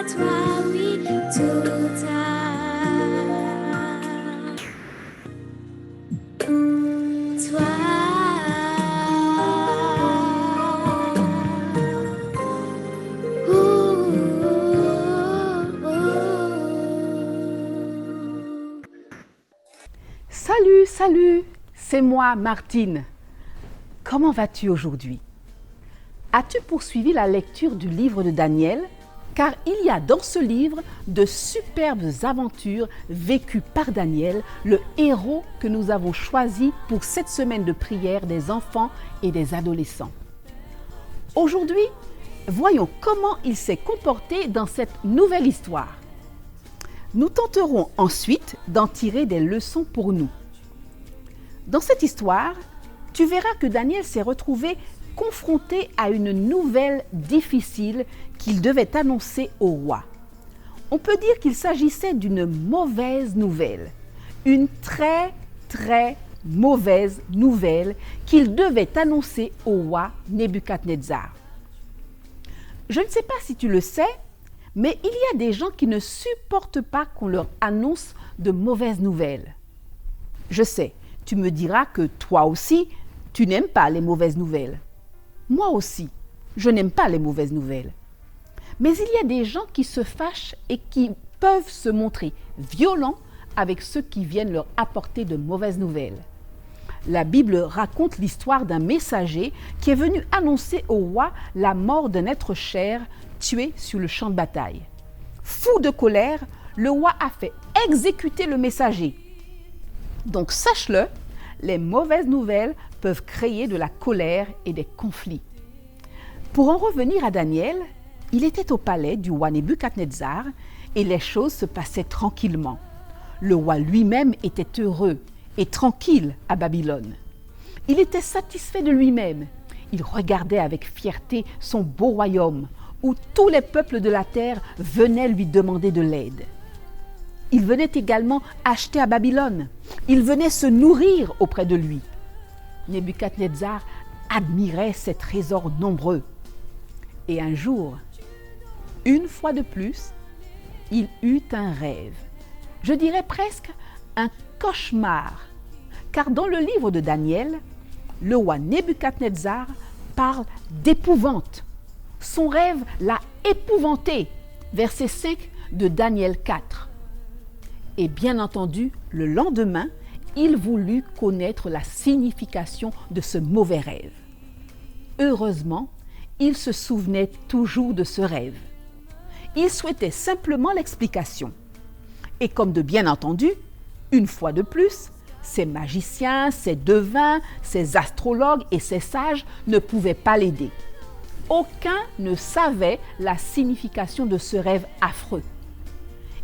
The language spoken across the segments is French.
toi, oui, tout à Salut, c'est moi, Martine. Comment vas-tu aujourd'hui? As-tu poursuivi la lecture du livre de Daniel? Car il y a dans ce livre de superbes aventures vécues par Daniel, le héros que nous avons choisi pour cette semaine de prière des enfants et des adolescents. Aujourd'hui, voyons comment il s'est comporté dans cette nouvelle histoire. Nous tenterons ensuite d'en tirer des leçons pour nous. Dans cette histoire, tu verras que Daniel s'est retrouvé confronté à une nouvelle difficile qu'il devait annoncer au roi. On peut dire qu'il s'agissait d'une mauvaise nouvelle, une très mauvaise nouvelle qu'il devait annoncer au roi Nebuchadnezzar. Je ne sais pas si tu le sais, mais il y a des gens qui ne supportent pas qu'on leur annonce de mauvaises nouvelles. Je sais, tu me diras que toi aussi, tu n'aimes pas les mauvaises nouvelles. Moi aussi, je n'aime pas les mauvaises nouvelles. Mais il y a des gens qui se fâchent et qui peuvent se montrer violents avec ceux qui viennent leur apporter de mauvaises nouvelles. La Bible raconte l'histoire d'un messager qui est venu annoncer au roi la mort d'un être cher tué sur le champ de bataille. Fou de colère, le roi a fait exécuter le messager. Donc sache-le, les mauvaises nouvelles peuvent créer de la colère et des conflits. Pour en revenir à Daniel, il était au palais du roi Nebuchadnezzar et les choses se passaient tranquillement. Le roi lui-même était heureux et tranquille à Babylone. Il était satisfait de lui-même. Il regardait avec fierté son beau royaume où tous les peuples de la terre venaient lui demander de l'aide. Il venait également acheter à Babylone. Il venait se nourrir auprès de lui. Nebuchadnezzar admirait ses trésors nombreux. Et un jour, une fois de plus, il eut un rêve. Je dirais presque un cauchemar. Car dans le livre de Daniel, le roi Nebuchadnezzar parle d'épouvante. Son rêve l'a épouvanté. Verset 5 de Daniel 4. Et bien entendu, le lendemain, il voulut connaître la signification de ce mauvais rêve. Heureusement, il se souvenait toujours de ce rêve. Il souhaitait simplement l'explication. Et comme de bien entendu, une fois de plus, ces magiciens, ces devins, ces astrologues et ces sages ne pouvaient pas l'aider. Aucun ne savait la signification de ce rêve affreux.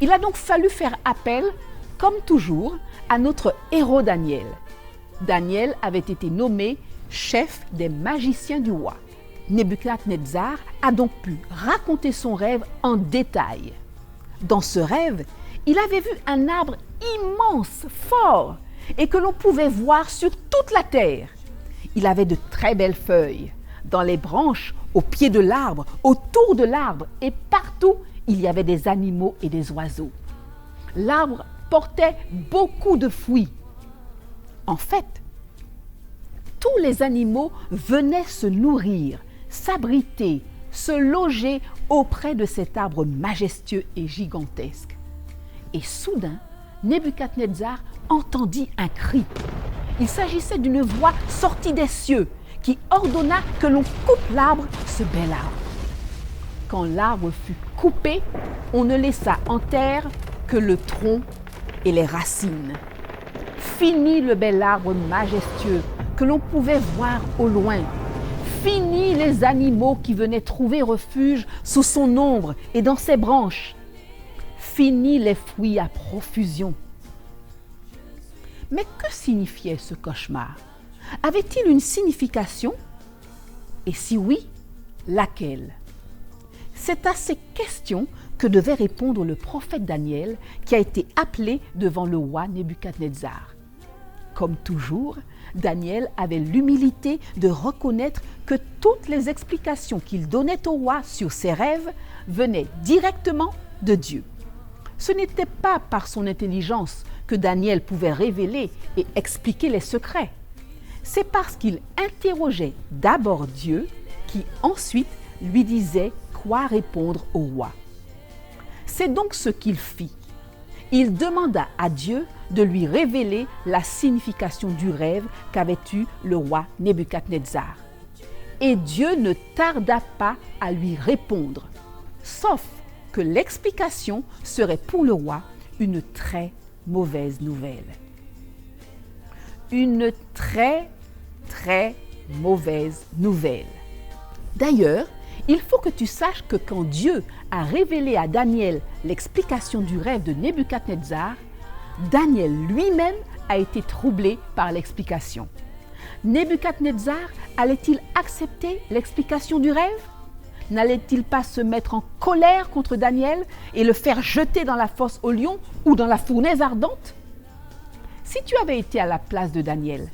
Il a donc fallu faire appel, comme toujours, à notre héros Daniel. Daniel avait été nommé chef des magiciens du roi. Nebuchadnezzar a donc pu raconter son rêve en détail. Dans ce rêve, il avait vu un arbre immense, fort, et que l'on pouvait voir sur toute la terre. Il avait de très belles feuilles. Dans les branches, au pied de l'arbre, autour de l'arbre et partout, il y avait des animaux et des oiseaux. L'arbre portait beaucoup de fruits. En fait, tous les animaux venaient se nourrir, s'abriter, se loger auprès de cet arbre majestueux et gigantesque. Et soudain, Nebuchadnezzar entendit un cri. Il s'agissait d'une voix sortie des cieux qui ordonna que l'on coupe l'arbre, ce bel arbre. Quand l'arbre fut coupé, on ne laissa en terre que le tronc et les racines. Fini le bel arbre majestueux que l'on pouvait voir au loin. Fini les animaux qui venaient trouver refuge sous son ombre et dans ses branches. Fini les fruits à profusion. Mais que signifiait ce cauchemar? Avait-il une signification? Et si oui, laquelle? C'est à ces questions que devait répondre le prophète Daniel qui a été appelé devant le roi Nebuchadnezzar. Comme toujours, Daniel avait l'humilité de reconnaître que toutes les explications qu'il donnait au roi sur ses rêves venaient directement de Dieu. Ce n'était pas par son intelligence que Daniel pouvait révéler et expliquer les secrets. C'est parce qu'il interrogeait d'abord Dieu qui ensuite lui disait quoi répondre au roi. C'est donc ce qu'il fit. Il demanda à Dieu de lui révéler la signification du rêve qu'avait eu le roi Nebuchadnezzar. Et Dieu ne tarda pas à lui répondre, sauf que l'explication serait pour le roi une très mauvaise nouvelle. Une très mauvaise nouvelle. D'ailleurs, il faut que tu saches que quand Dieu a révélé à Daniel l'explication du rêve de Nebuchadnezzar, Daniel lui-même a été troublé par l'explication. Nebuchadnezzar allait-il accepter l'explication du rêve? N'allait-il pas se mettre en colère contre Daniel et le faire jeter dans la fosse aux lions ou dans la fournaise ardente? Si tu avais été à la place de Daniel,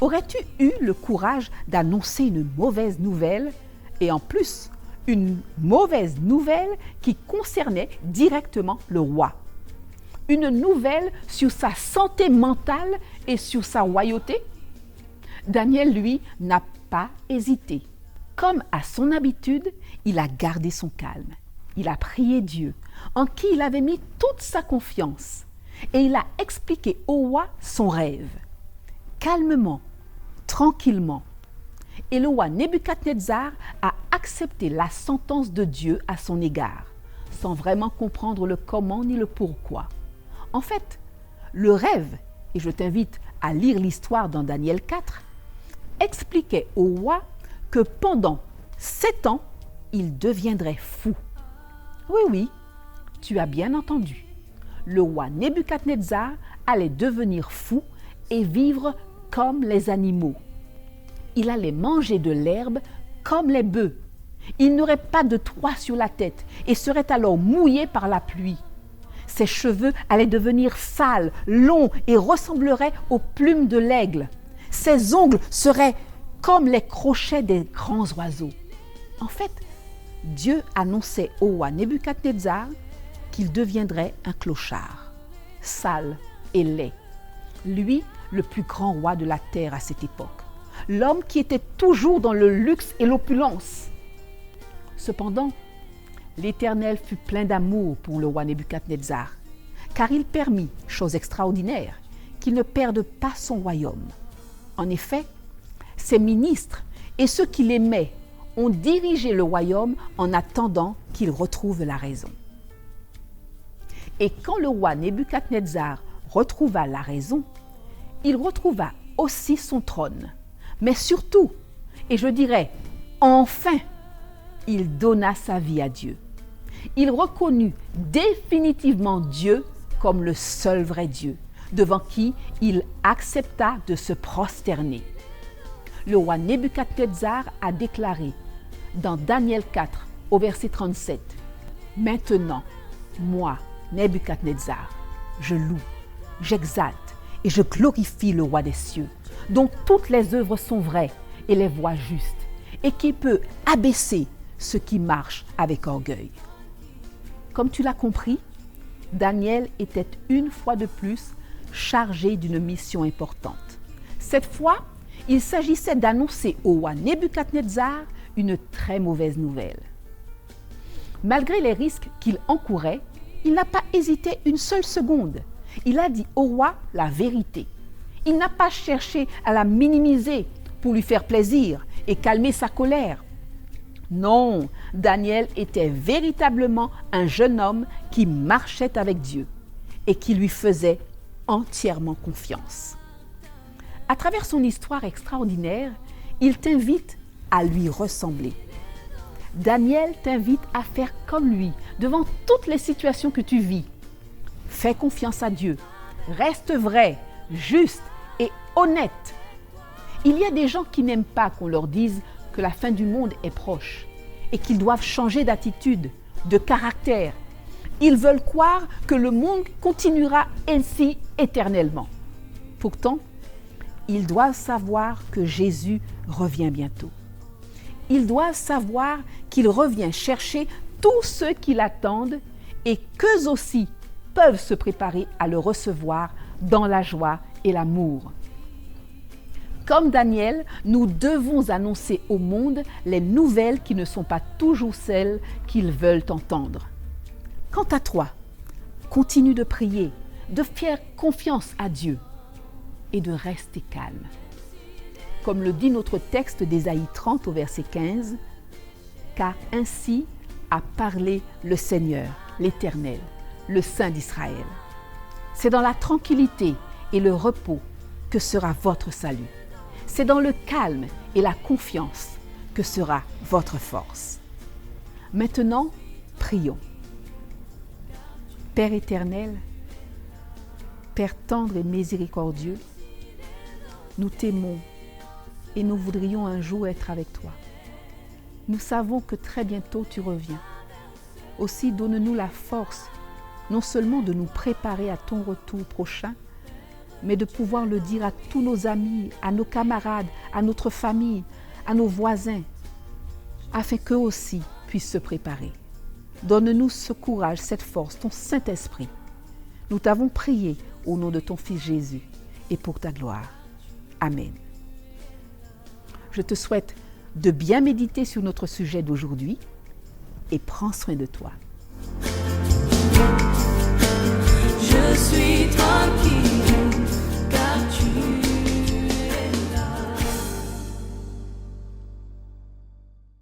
aurais-tu eu le courage d'annoncer une mauvaise nouvelle et en plus, une mauvaise nouvelle qui concernait directement le roi? Une nouvelle sur sa santé mentale et sur sa royauté? Daniel, lui, n'a pas hésité. Comme à son habitude, il a gardé son calme. Il a prié Dieu, en qui il avait mis toute sa confiance. Et il a expliqué au roi son rêve. Calmement, tranquillement. Et le roi Nebuchadnezzar a accepté la sentence de Dieu à son égard, sans vraiment comprendre le comment ni le pourquoi. En fait, le rêve, et je t'invite à lire l'histoire dans Daniel 4, expliquait au roi que pendant 7 ans, il deviendrait fou. Oui, tu as bien entendu. Le roi Nebuchadnezzar allait devenir fou et vivre comme les animaux. Il allait manger de l'herbe comme les bœufs. Il n'aurait pas de toit sur la tête et serait alors mouillé par la pluie. Ses cheveux allaient devenir sales, longs et ressembleraient aux plumes de l'aigle. Ses ongles seraient comme les crochets des grands oiseaux. En fait, Dieu annonçait au roi Nebuchadnezzar qu'il deviendrait un clochard, sale et laid. Lui, le plus grand roi de la terre à cette époque. L'homme qui était toujours dans le luxe et l'opulence. Cependant, l'Éternel fut plein d'amour pour le roi Nebuchadnezzar, car il permit, chose extraordinaire, qu'il ne perde pas son royaume. En effet, ses ministres et ceux qui l'aimaient ont dirigé le royaume en attendant qu'il retrouve la raison. Et quand le roi Nebuchadnezzar retrouva la raison, il retrouva aussi son trône. Mais surtout, et je dirais enfin, il donna sa vie à Dieu. Il reconnut définitivement Dieu comme le seul vrai Dieu, devant qui il accepta de se prosterner. Le roi Nebuchadnezzar a déclaré dans Daniel 4 au verset 37, « Maintenant, moi, Nebuchadnezzar, je loue, j'exalte et je glorifie le roi des cieux, dont toutes les œuvres sont vraies et les voies justes, et qui peut abaisser ceux qui marchent avec orgueil. » Comme tu l'as compris, Daniel était une fois de plus chargé d'une mission importante. Cette fois, il s'agissait d'annoncer au roi Nebuchadnezzar une très mauvaise nouvelle. Malgré les risques qu'il encourait, il n'a pas hésité une seule seconde. Il a dit au roi la vérité. Il n'a pas cherché à la minimiser pour lui faire plaisir et calmer sa colère. Non, Daniel était véritablement un jeune homme qui marchait avec Dieu et qui lui faisait entièrement confiance. À travers son histoire extraordinaire, il t'invite à lui ressembler. Daniel t'invite à faire comme lui devant toutes les situations que tu vis. Fais confiance à Dieu. Reste vrai, juste et honnête. Il y a des gens qui n'aiment pas qu'on leur dise que la fin du monde est proche et qu'ils doivent changer d'attitude, de caractère. Ils veulent croire que le monde continuera ainsi éternellement. Pourtant, Ils doivent savoir que Jésus revient bientôt. Ils doivent savoir qu'il revient chercher tous ceux qui l'attendent et qu'eux aussi peuvent se préparer à le recevoir dans la joie et l'amour. Comme Daniel, nous devons annoncer au monde les nouvelles qui ne sont pas toujours celles qu'ils veulent entendre. Quant à toi, continue de prier, de faire confiance à Dieu et de rester calme. Comme le dit notre texte d'Ésaïe 30 au verset 15, « Car ainsi a parlé le Seigneur, l'Éternel, le Saint d'Israël. C'est dans la tranquillité et le repos que sera votre salut. C'est dans le calme et la confiance que sera votre force. » Maintenant, prions. Père éternel, Père tendre et miséricordieux, nous t'aimons et nous voudrions un jour être avec toi. Nous savons que très bientôt tu reviens. Aussi donne-nous la force, non seulement de nous préparer à ton retour prochain, mais de pouvoir le dire à tous nos amis, à nos camarades, à notre famille, à nos voisins, afin qu'eux aussi puissent se préparer. Donne-nous ce courage, cette force, ton Saint-Esprit. Nous t'avons prié au nom de ton Fils Jésus et pour ta gloire. Amen. Je te souhaite de bien méditer sur notre sujet d'aujourd'hui et prends soin de toi.